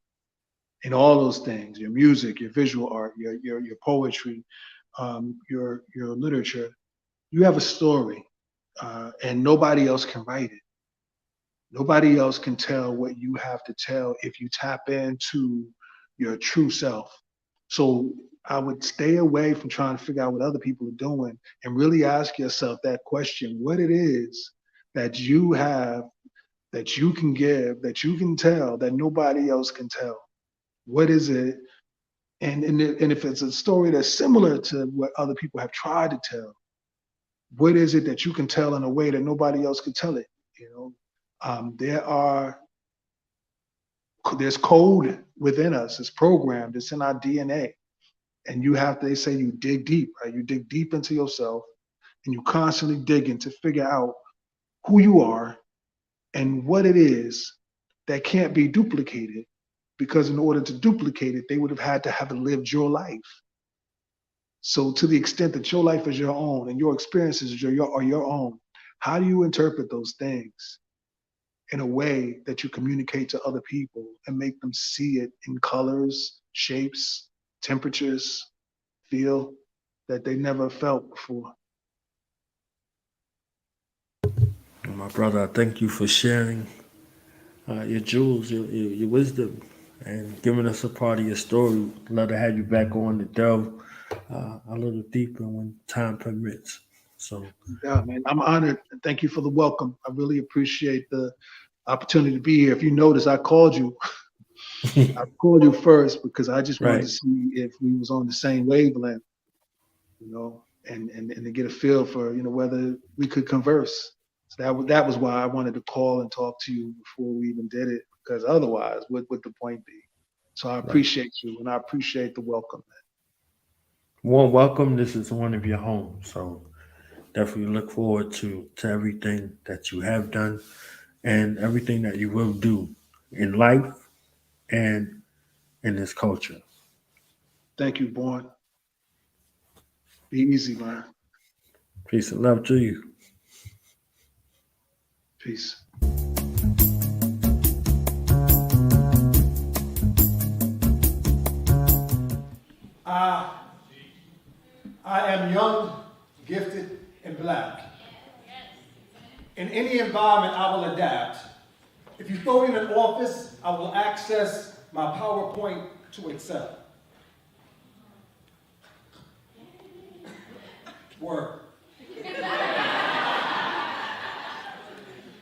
[SPEAKER 5] in all those things, your music, your visual art, your poetry, your literature, you have a story, and nobody else can write it. Nobody else can tell what you have to tell if you tap into your true self. So I would stay away from trying to figure out what other people are doing and really ask yourself that question, what it is that you have, that you can give, that you can tell, that nobody else can tell. What is it? And if it's a story that's similar to what other people have tried to tell, what is it that you can tell in a way that nobody else can tell it? There's code within us. It's programmed. It's in our DNA. And they say you dig deep, right? You dig deep into yourself and you constantly digging to figure out who you are and what it is that can't be duplicated. Because in order to duplicate it, they would have had to have lived your life. So to the extent that your life is your own and your experiences are your own, how do you interpret those things in a way that you communicate to other people and make them see it in colors, shapes, temperatures, feel that they never felt before?
[SPEAKER 4] My brother, I thank you for sharing your jewels, your wisdom, and giving us a part of your story. Love to have you back on to delve a little deeper when time permits. So,
[SPEAKER 5] Yeah, man, I'm honored. And thank you for the welcome. I really appreciate the opportunity to be here. If you notice, I called you. I called you first because I just wanted
[SPEAKER 4] right.
[SPEAKER 5] to see if we was on the same wavelength, and to get a feel for, whether we could converse. So that was why I wanted to call and talk to you before we even did it, because otherwise, what would the point be? So I appreciate you, and I appreciate the welcome, man.
[SPEAKER 4] Warm welcome. This is one of your homes. So definitely look forward to everything that you have done and everything that you will do in life and in this culture.
[SPEAKER 5] Thank you, Born. Be easy, man.
[SPEAKER 4] Peace and love to you.
[SPEAKER 5] Peace.
[SPEAKER 3] I am young, gifted, and black. In any environment, I will adapt. If you throw me in an office, I will access my PowerPoint to excel. Word.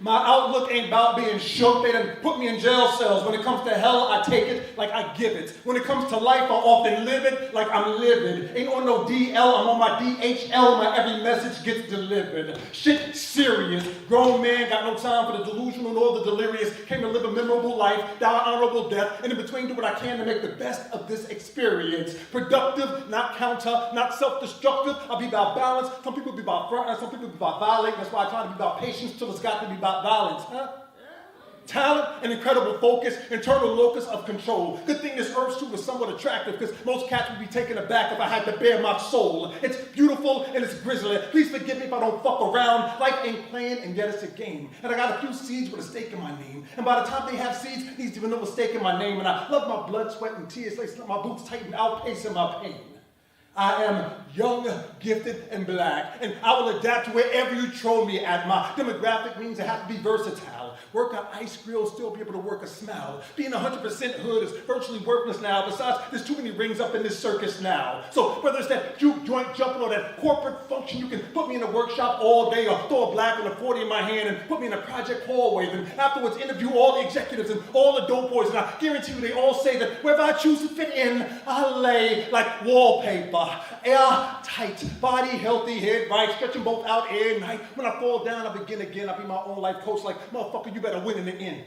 [SPEAKER 3] My outlook ain't about being shook. They done put me in jail cells. When it comes to hell, I take it like I give it. When it comes to life, I often live it like I'm livid. Ain't on no DL, I'm on my DHL. My every message gets delivered. Shit serious. Grown man, got no time for the delusional nor the delirious. Came to live a memorable life, die an honorable death, and in between do what I can to make the best of this experience. Productive, not counter, not self-destructive. I'll be about balance. Some people be about front, and some people be about violate. That's why I try to be about patience till it's got to be about violence, huh? Talent and incredible focus, internal locus of control. Good thing this earth suit was somewhat attractive because most cats would be taken aback if I had to bare my soul. It's beautiful and it's grisly. Please forgive me if I don't fuck around. Life ain't playing and yet it's a game. And I got a few seeds with a stake in my name. And by the time they have seeds, these even know a stake in my name. And I love my blood, sweat, and tears. They slip my boots tight and outpacing my pain. I am young, gifted, and black, and I will adapt to wherever you throw me at. My demographic means I have to be versatile. Work an ice grill, still be able to work a smile. Being 100% hood is virtually worthless now. Besides, there's too many rings up in this circus now. So whether it's that juke joint jumping or that corporate function, you can put me in a workshop all day or throw a black and a 40 in my hand and put me in a project hallway. Then afterwards interview all the executives and all the dope boys, and I guarantee you they all say that wherever I choose to fit in, I lay like wallpaper. Airtight, body healthy, head right, stretching both out air and night. When I fall down, I begin again. I'll be my own life coach like, motherfucker, you better win in the end.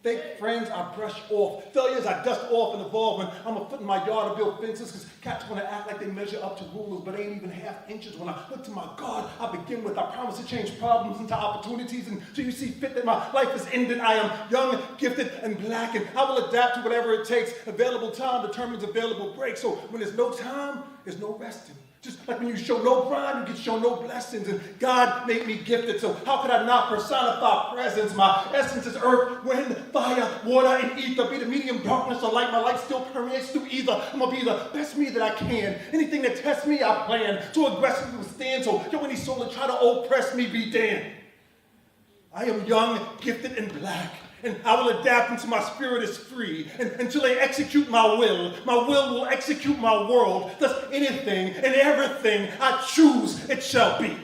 [SPEAKER 3] Fake friends I brush off. Failures I dust off and evolve. When I'm a foot in my yard to build fences, because cats want to act like they measure up to rulers, but they ain't even half inches. When I look to my God, I begin with, I promise to change problems into opportunities. And so you see fit that my life is ended. I am young, gifted, and black, and I will adapt to whatever it takes. Available time determines available break. So when there's no time, there's no resting. Just like when you show no grind, you get shown no blessings. And God made me gifted, so how could I not personify presence? My essence is earth, wind, fire, water, and ether. Be the medium darkness or light, my light still permeates through either. I'm gonna be the best me that I can. Anything that tests me, I plan. Too aggressively withstand, so yo, any soul that try to oppress me, be damned. I am young, gifted, and black. And I will adapt until my spirit is free. And until they execute my will will execute my world. Thus anything and everything I choose, it shall be.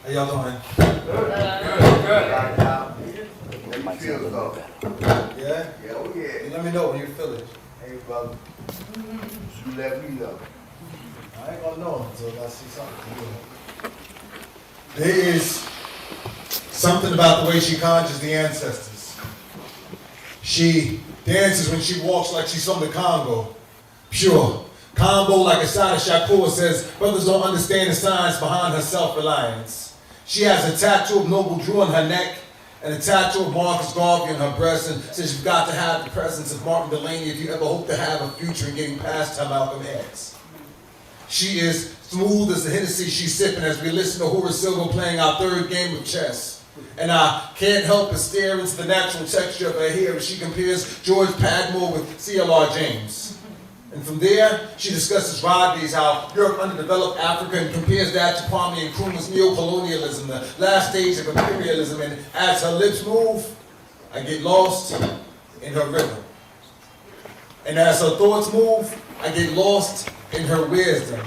[SPEAKER 6] How y'all doing? Yeah?
[SPEAKER 7] Yeah, oh yeah.
[SPEAKER 6] You let me know when you feel it.
[SPEAKER 7] Hey, brother. You let me know.
[SPEAKER 6] I ain't gonna know until I see something. There is something about the way she conjures the ancestors. She dances when she walks like she's from the Congo. Pure. Combo like Asada Shakur says, brothers don't understand the science behind her self-reliance. She has a tattoo of Noble Drew on her neck and a tattoo of Marcus Garvey on her breast, and says you've got to have the presence of Martin Delaney if you ever hope to have a future in getting past her Malcolm X. She is smooth as the Hennessy she's sipping as we listen to Horace Silver playing our third game of chess. And I can't help but stare into the natural texture of her hair as she compares George Padmore with C.L.R. James. And from there, she discusses Rodney's, how Europe underdeveloped Africa, and compares that to Kwame Nkrumah's neo-colonialism, the last stage of imperialism. And as her lips move, I get lost in her rhythm. And as her thoughts move, I get lost in her wisdom.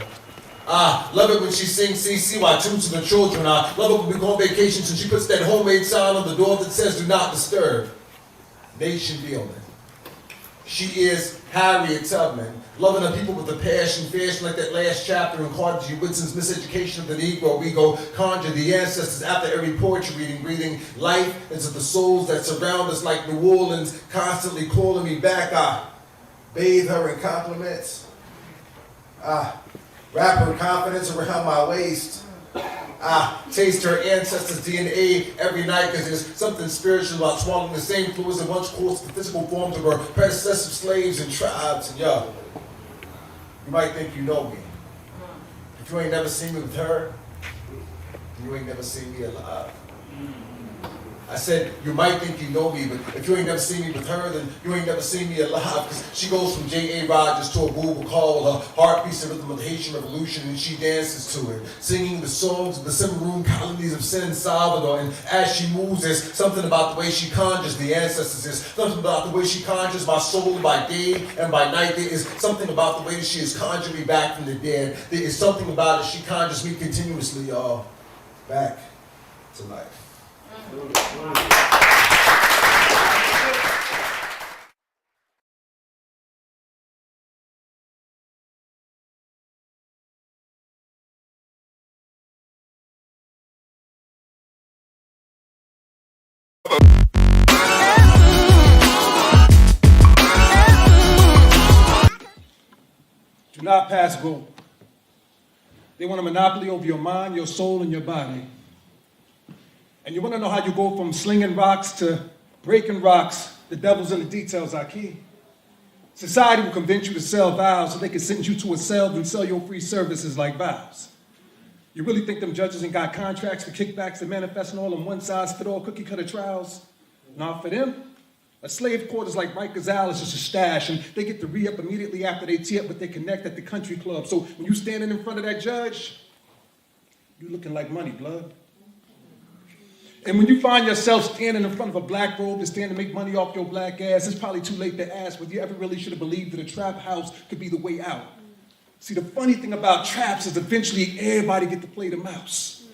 [SPEAKER 6] I love it when she sings CC while I tune to the children. I love it when we go on vacation and she puts that homemade sign on the door that says, "Do not disturb." Nation building. She is Harriet Tubman, loving her people with a passion, fashion like that last chapter in Carter G. Woodson's Miseducation of the Negro. We go conjure the ancestors after every poetry reading, breathing life into the souls that surround us like New Orleans, constantly calling me back. I bathe her in compliments. I wrap her confidence around my waist. I taste her ancestors' DNA every night because there's something spiritual about swallowing the same fluids that once caused the physical forms of her predecessor slaves and tribes. And yo, you might think you know me. If you ain't never seen me with her, you ain't never seen me alive. I said, you might think you know me, but if you ain't never seen me with her, then you ain't never seen me alive. Because she goes from J.A. Rogers to a Boo Call, her heartbeat's the rhythm of the Haitian Revolution, and she dances to it, singing the songs of the Cimarron colonies of San Salvador. And as she moves, there's something about the way she conjures the ancestors. There's something about the way she conjures my soul by day and by night. There is something about the way that she has conjured me back from the dead. There is something about it. She conjures me continuously, back to life.
[SPEAKER 3] Do not pass go. They want a monopoly over your mind, your soul, and your body. And you want to know how you go from slinging rocks to breaking rocks. The devil's in the details are key. Society will convince you to sell vows so they can send you to a cell and sell your free services like vows. You really think them judges ain't got contracts for kickbacks and manifesting all in one-size-fit-all cookie-cutter trials? Not for them. A slave quarters like Rikers Isle is just a stash, and they get to re-up immediately after they tee up with their connect at the country club. So when you standing in front of that judge, you looking like money, blood. And when you find yourself standing in front of a black robe to stand to make money off your black ass, it's probably too late to ask whether you ever really should have believed that a trap house could be the way out. See, the funny thing about traps is eventually everybody get to play the mouse.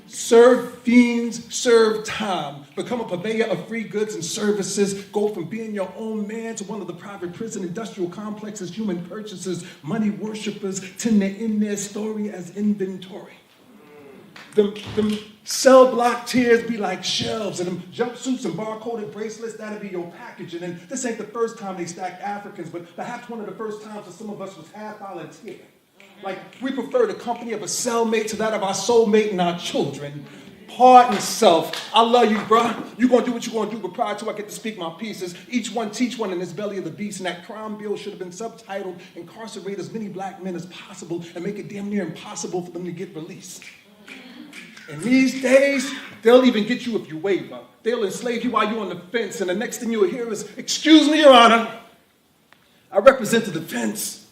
[SPEAKER 3] Serve fiends, serve time. Become a purveyor of free goods and services. Go from being your own man to one of the private prison industrial complexes human purchasers, money worshippers tend to end their story as inventory. Them cell block tiers be like shelves, and them jumpsuits and barcoded bracelets, that'll be your packaging. And this ain't the first time they stacked Africans, but perhaps one of the first times that some of us was half volunteer. Like, we prefer the company of a cellmate to that of our soulmate and our children. Pardon self. I love you, bruh. You gonna do what you gonna do, but prior to I get to speak my pieces, each one teach one in this belly of the beast, and that crime bill should have been subtitled, incarcerate as many black men as possible and make it damn near impossible for them to get released. And these days, they'll even get you if you waver. They'll enslave you while you're on the fence, and the next thing you'll hear is, "Excuse me, Your Honor, I represent the defense."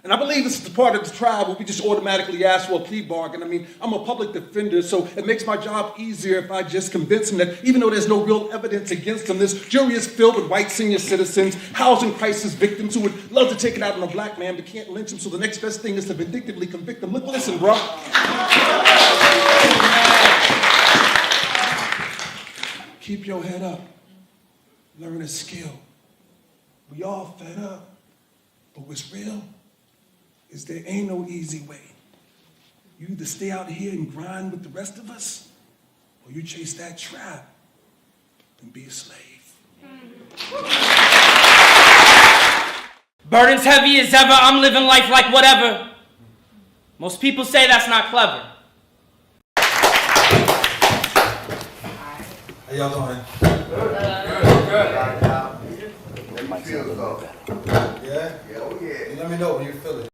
[SPEAKER 3] And I believe this is the part of the trial where we just automatically ask for a plea bargain. I mean, I'm a public defender, so it makes my job easier if I just convince him that even though there's no real evidence against him, this jury is filled with white senior citizens, housing crisis victims who would love to take it out on a black man but can't lynch him, so the next best thing is to vindictively convict him. Look, listen, bro. Keep your head up. Learn a skill. We all fed up, but what's real is there ain't no easy way. You either stay out here and grind with the rest of us, or you chase that trap and be a slave.
[SPEAKER 8] Burdens heavy as ever, I'm living life like whatever. Most people say that's not clever.
[SPEAKER 6] How y'all doing?
[SPEAKER 7] Let me feel it though.
[SPEAKER 6] Yeah?
[SPEAKER 7] Yeah, oh yeah.
[SPEAKER 6] Let me know when you feel it.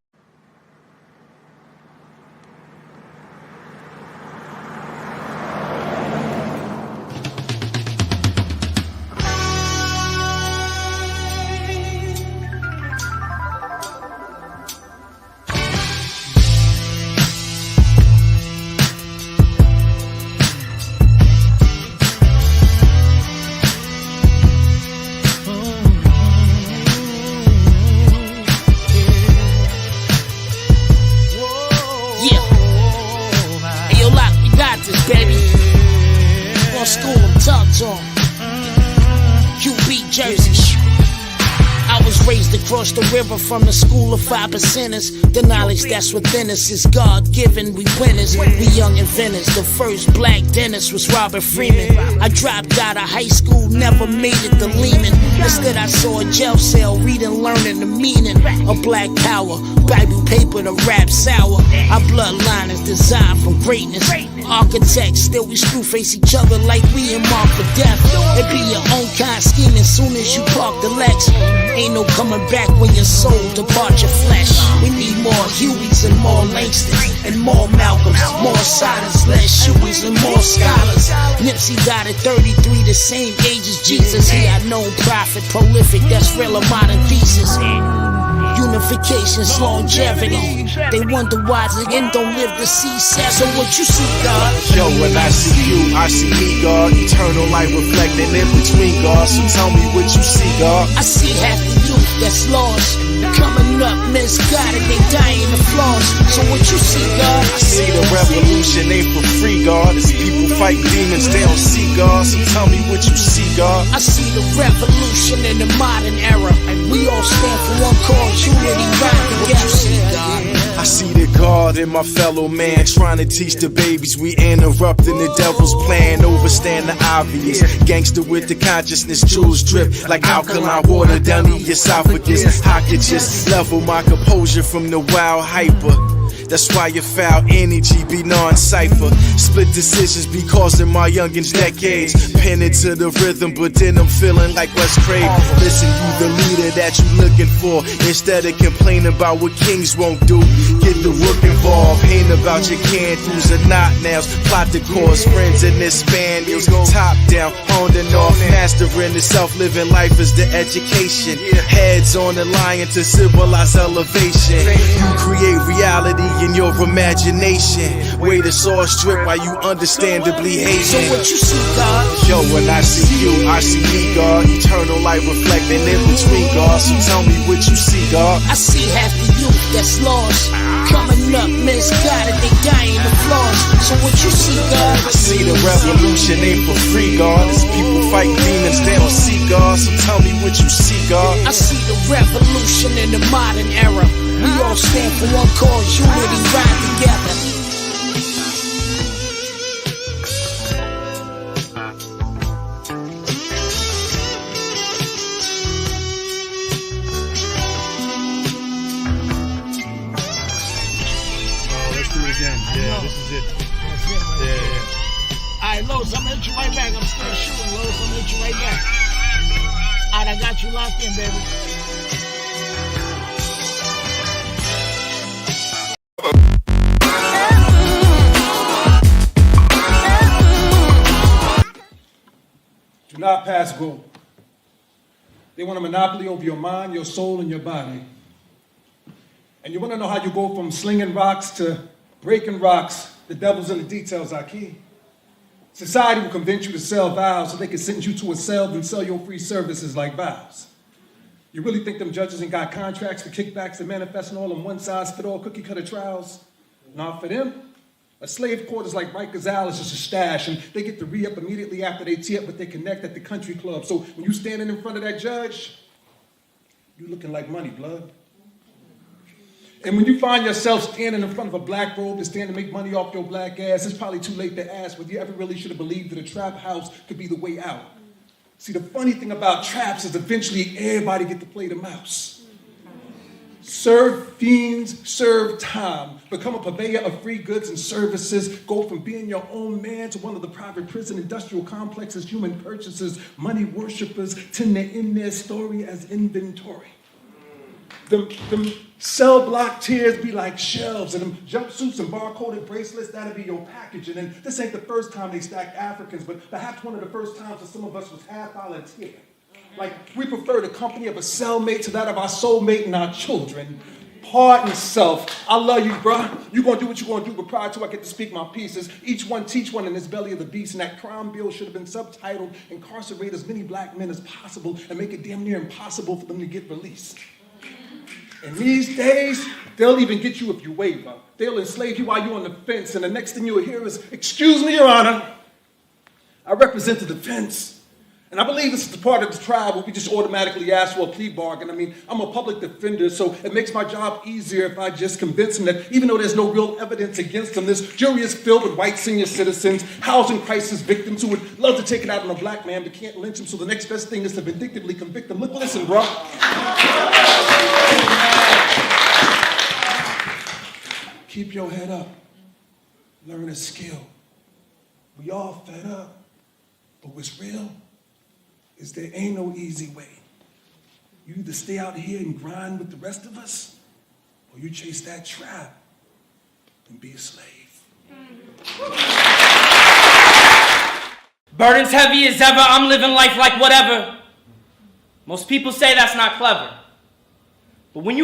[SPEAKER 1] Across the river from the school of 5%ers. The knowledge that's within us is God-given. We winners, we young inventors. The first black dentist was Robert Freeman. I dropped out of high school, never made it to Lehman. Instead I saw a jail cell, reading, learning the meaning of black power. Bible paper to rap sour. Our bloodline is designed for greatness. Architects, still we screw face each other like we in mark for death. It be your own kind scheming soon as you park the Lex. Ain't no coming back when your soul depart your flesh. We need more Hueys and more Langstons and more Malcolms. More silence, less shootings, and more scholars. Nipsey died at 33, the same age as Jesus. He had known prophet, prolific, that's real a modern thesis. Unification's longevity. They wonder why the end don't live to see seven. So what you see, God?
[SPEAKER 2] Yo, when I see you, I see me, God. Eternal light reflecting in between, God. So tell me what you see, God.
[SPEAKER 1] I see half the youth that's lost, coming up misguided, they dying the flaws. So what you see, God?
[SPEAKER 2] I see the revolution ain't for free, God. As people fight demons, they don't see God. So tell me what you see, God.
[SPEAKER 1] I see the revolution in the modern era, and we all stand for one cause, unity, right together.
[SPEAKER 2] I see the God in my fellow man, trying to teach the babies we interrupting the devil's plan, overstand the obvious. Gangster with the consciousness, jewels drip like alkaline water down the esophagus. I could just level my composure from the wild hyper. That's why your foul energy be non-cypher. Split decisions be causing my youngins decades. Pin it to the rhythm, but then I'm feeling like Wes Craven. Listen, you the leader that you looking for. Instead of complaining about what kings won't do, get the work involved. Ain't about your can-dos and not nows. Plot to cause friends in this Spaniels. Top down, on and off, mastering the self-living life is the education. Heads on the line to civilize elevation. You create reality in your imagination. Way the sauce drip while you understandably hate.
[SPEAKER 1] So what you see, God?
[SPEAKER 2] Yo, when I see you, I see me, God. Eternal light reflecting in between, God. So tell me what you see, God.
[SPEAKER 1] I see half the youth that's lost, coming up misguided, they dying the flaws. So what you see, God?
[SPEAKER 2] I see the revolution ain't for free, God. As people fight demons, they don't see God. So tell me what you see, God.
[SPEAKER 1] I see the revolution in the modern era. We all stand for one cause, unity, ride together.
[SPEAKER 5] Let's do it again. Yeah, this is it. Yeah.
[SPEAKER 1] Alright, Los, I'm gonna hit you right back. I'm still shooting, Los. I'm gonna hit you right back. Alright, I got you locked in, baby.
[SPEAKER 3] Do not pass go. They want a monopoly over your mind, your soul, and your body. And you want to know how you go from slinging rocks to breaking rocks. The devil's in the details are key. Society will convince you to sell vows so they can sentence you to a cell and sell your free services like vows. You really think them judges ain't got contracts for kickbacks and manifesting all in one-size-fit-all cookie-cutter trials? Not for them. A slave court is like Rikers Island, it's just a stash, and they get to re-up immediately after they tee up, but they connect at the country club. So when you standing in front of that judge, you looking like money, blood. And when you find yourself standing in front of a black robe to stand to make money off your black ass, it's probably too late to ask whether you ever really should have believed that a trap house could be the way out. See, the funny thing about traps is eventually everybody get to play the mouse. Serve fiends, serve time. Become a purveyor of free goods and services. Go from being your own man to one of the private prison industrial complexes human purchasers, money worshippers tend to end their story as inventory. Them cell block tiers be like shelves, and them jumpsuits and barcoded bracelets, that'll be your packaging. And this ain't the first time they stacked Africans, but perhaps one of the first times that some of us was half volunteer. Like, we prefer the company of a cellmate to that of our soulmate and our children. Pardon self. I love you, bruh. You gonna do what you gonna do, but prior to I get to speak my pieces, each one teach one in this belly of the beast, and that crime bill should have been subtitled, incarcerate as many black men as possible and make it damn near impossible for them to get released. And these days, they'll even get you if you waver. They'll enslave you while you're on the fence, and the next thing you'll hear is, "Excuse me, Your Honor, I represent the defense." And I believe this is the part of the trial where we just automatically ask for a plea bargain. I mean, I'm a public defender, so it makes my job easier if I just convince him that even though there's no real evidence against him, this jury is filled with white senior citizens, housing crisis victims who would love to take it out on a black man but can't lynch him, so the next best thing is to vindictively convict him. Look, listen, bro. Keep your head up. Learn a skill. We all fed up, but what's real is there ain't no easy way. You either stay out here and grind with the rest of us, or you chase that trap and be a slave.
[SPEAKER 8] Burdens heavy as ever, I'm living life like whatever. Most people say that's not clever. But when you